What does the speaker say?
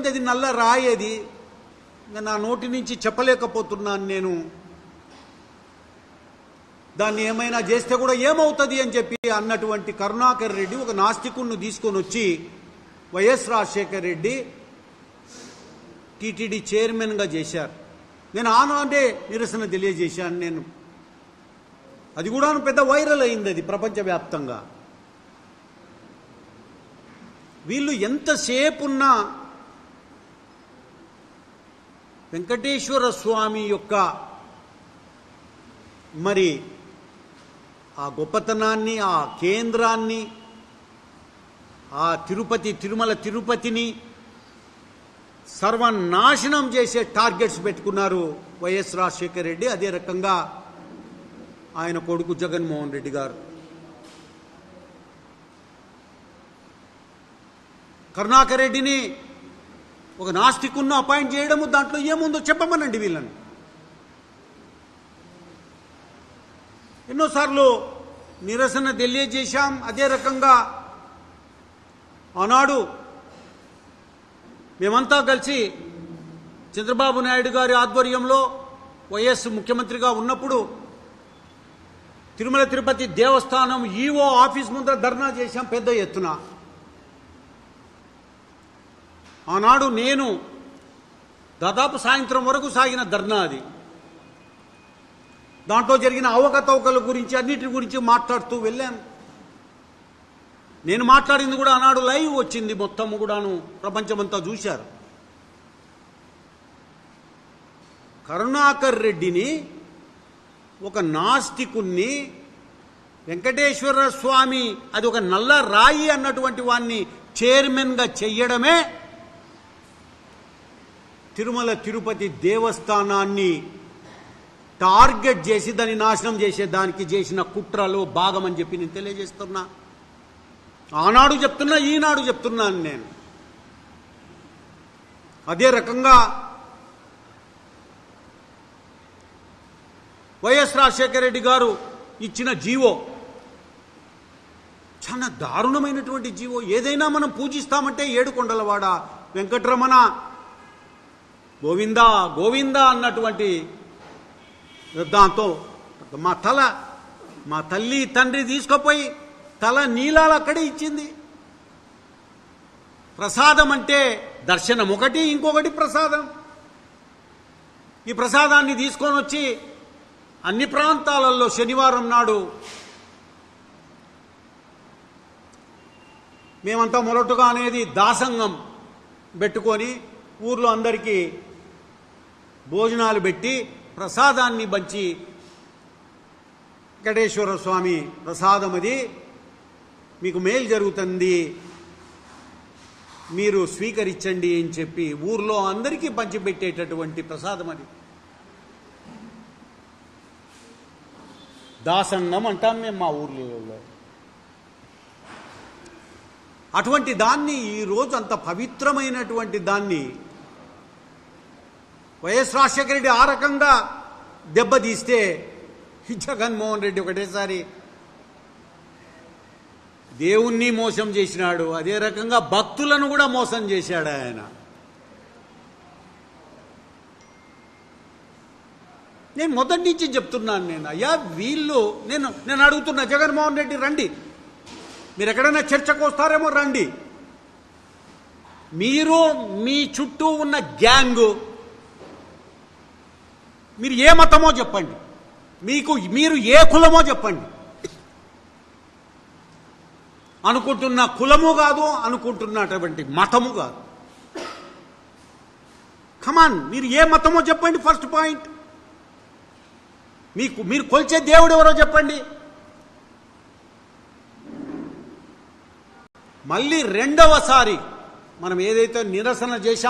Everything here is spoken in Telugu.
ఉన్నటువంటి అది నల్ల రాయేది, నా నోటి నుంచి చెప్పలేకపోతున్నాను నేను. దాన్ని ఏమైనా చేస్తే కూడా ఏమవుతుంది అని చెప్పి అన్నటువంటి కరుణాకర్ రెడ్డి ఒక నాస్తికుణ్ణి తీసుకొని వచ్చి వైఎస్ రాజశేఖర రెడ్డి టీటీడీ చైర్మన్గా చేశారు. నేను ఆనాడే నిరసన తెలియజేశాను. నేను అది కూడా పెద్ద వైరల్ అయింది, అది ప్రపంచవ్యాప్తంగా. వీళ్ళు ఎంతసేపు ఉన్నా వెంకటేశ్వర స్వామి యొక్క మరి ఆ గొప్పతనాన్ని, ఆ కేంద్రాన్ని, ఆ తిరుమల తిరుపతిని సర్వనాశనం చేసే టార్గెట్స్ పెట్టుకున్నారు వైఎస్ రాజశేఖర రెడ్డి. అదే రకంగా ఆయన కొడుకు జగన్మోహన్ రెడ్డి గారు. కరుణాకర్ రెడ్డిని ఒక నాస్తికున్న అపాయింట్ చేయడము, దాంట్లో ఏముందో చెప్పమనండి వీళ్ళని. ఎన్నోసార్లు నిరసన తెలియజేశాం. అదే రకంగా ఆనాడు మేమంతా కలిసి చంద్రబాబు నాయుడు గారి ఆధ్వర్యంలో వైఎస్ ముఖ్యమంత్రిగా ఉన్నప్పుడు తిరుమల తిరుపతి దేవస్థానం ఈఓ ఆఫీస్ ముందర ధర్నా చేశాం పెద్ద ఎత్తున. ఆనాడు నేను దాదాపు సాయంత్రం వరకు సాగిన ధర్నా అది. దాంట్లో జరిగిన అవకతవకల గురించి, అన్నిటి గురించి మాట్లాడుతూ వెళ్ళాను. నేను మాట్లాడింది కూడా ఆనాడు లైవ్ వచ్చింది, మొత్తం కూడాను ప్రపంచమంతా చూశారు. కరుణాకర్ రెడ్డిని, ఒక నాస్తికుణ్ణి, వెంకటేశ్వర స్వామి అది ఒక నల్ల రాయి అన్నటువంటి వాణ్ణి చైర్మన్గా చెయ్యడమే తిరుమల తిరుపతి దేవస్థానాన్ని టార్గెట్ చేసి దాన్ని నాశనం చేసేదానికి చేసిన కుట్రలో భాగమని చెప్పి నేను తెలియజేస్తున్నా. ఆనాడు చెప్తున్నా, ఈనాడు చెప్తున్నాను నేను. అదే రకంగా వైఎస్ రాజశేఖర రెడ్డి గారు ఇచ్చిన జీవో చాలా దారుణమైనటువంటి జీవో. ఏదైనా మనం పూజిస్తామంటే ఏడుకొండలవాడ వెంకటరమణ గోవిందా గోవిందా అన్నటువంటి దాంతో మా తల్లి తండ్రి తీసుకుపోయి తల నీలాలు అక్కడే ఇచ్చింది. ప్రసాదం అంటే దర్శనం ఒకటి, ఇంకొకటి ప్రసాదం. ఈ ప్రసాదాన్ని తీసుకొని వచ్చి అన్ని ప్రాంతాలలో శనివారం నాడు మేమంతా మొదటగా అనేది దాసంగం పెట్టుకొని ఊర్లో అందరికీ భోజనాలు పెట్టి ప్రసాదాన్ని పంచి, వెంకటేశ్వర స్వామి ప్రసాదం అది మీకు మేలు జరుగుతుంది, మీరు స్వీకరించండి అని చెప్పి ఊర్లో అందరికీ పంచిపెట్టేటటువంటి ప్రసాదం అది. దాసంగం అంటాం మేము మా ఊర్లలో. అటువంటి దాన్ని ఈరోజు అంత పవిత్రమైనటువంటి దాన్ని వైఎస్ రాజశేఖర రెడ్డి ఆ రకంగా దెబ్బతీస్తే జగన్మోహన్ రెడ్డి ఒకటేసారి దేవుణ్ణి మోసం చేసినాడు. అదే రకంగా భక్తులను కూడా మోసం చేశాడు ఆయన. నేను మొదటి నుంచి చెప్తున్నాను. నేను అయ్యా వీళ్ళు నేను అడుగుతున్నా, జగన్మోహన్ రెడ్డి రండి, మీరు ఎక్కడైనా చర్చకు వస్తారేమో రండి. మీరు మీ చుట్టూ ఉన్న గ్యాంగు, మీరు ఏ మతమో చెప్పండి, మీరు ఏ కులమో చెప్పండి. అనుకుంటున్న కులము కాదు, అనుకుంటున్నటువంటి మతము కాదు. కమాన్, మీరు ఏ మతమో చెప్పండి. ఫస్ట్ పాయింట్, మీరు కొలిచే దేవుడు ఎవరో చెప్పండి. మళ్ళీ రెండవసారి మనం ఏదైతే నిరసన చేశాం